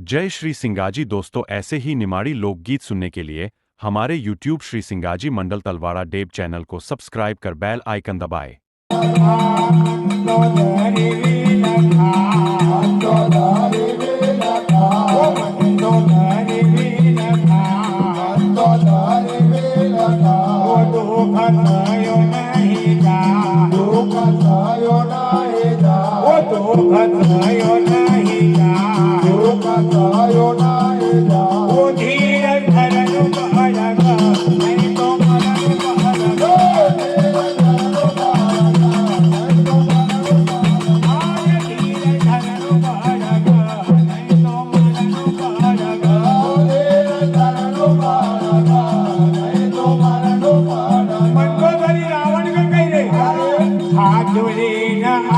जय श्री सिंगाजी दोस्तों, ऐसे ही निमाड़ी लोकगीत सुनने के लिए हमारे YouTube श्री सिंगाजी मंडल तलवाड़ा डेव चैनल को सब्सक्राइब कर बेल आइकन दबाएं।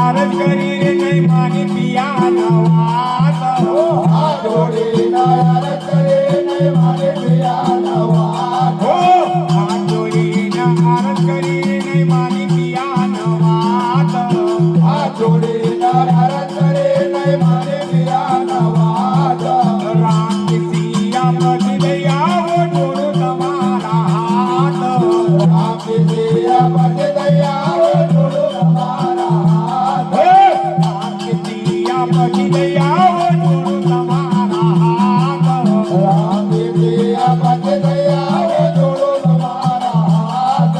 आरज करी रे नहीं मानी पिया नवाज जोड़ी ना आरज करे नहीं मानी पिया नवाज हाथ जोड़ी ना आरज करी रे नहीं मानी पिया नवाज हाथ जोड़ी ना आरज करे नहीं मानी पिया नवाज राम की सिया बच गया वो जोड़ो तुम्हारा हाथ राम की सिया बच गया वो जोड़ो तुम्हारा पची दया वो जोड़ो तुम्हारा हाथ राम दिया पच दया वो जोड़ो तुम्हारा हाथ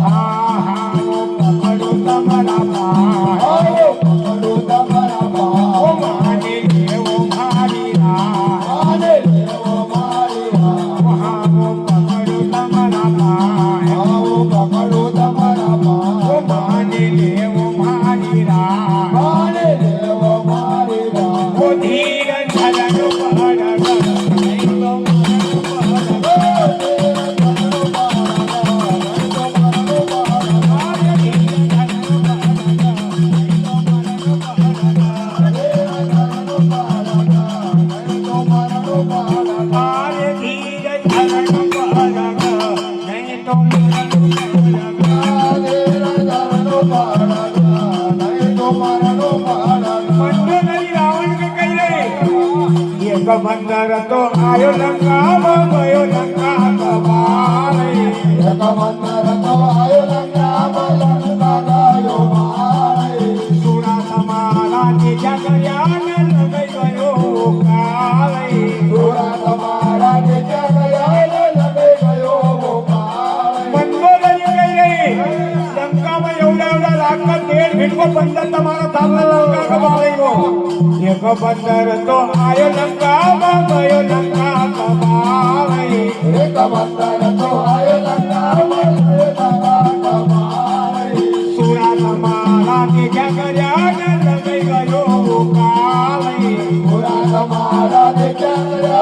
हाँ हाँ वो पकड़ो तुम्हारा पाँव वो पकड़ो तुम्हारा पाँव वो माने ले वो मारी राह माने ले वो मारी राह हाँ वो पकड़ो तुम्हारा पाँव हाँ वो पकड़ो तुम्हारा पाँव वो माने ले वो मारी राह माने ले वो धीरज धरनो पहाड़ बंदर तो आयो लंका गयो लंका कबारे एक बंदर तो आयो लंका लंका गयो मारे सुरा समारा के जगयान लग गयो काले सुरा समारा के जगयान लग गयो काले मंदोदरी कही रही लंका में एवढा लाख डेढ़ फीट को बंदर तुम्हारा सामने लंका कबारे को एक बंदर तो आयो लंका गयो लंका कबारे एक बंदर तो आयो लंका गयो लंका कबारे सुरा समारा के जगयान लग गयो काले सुरा समारा के जगयान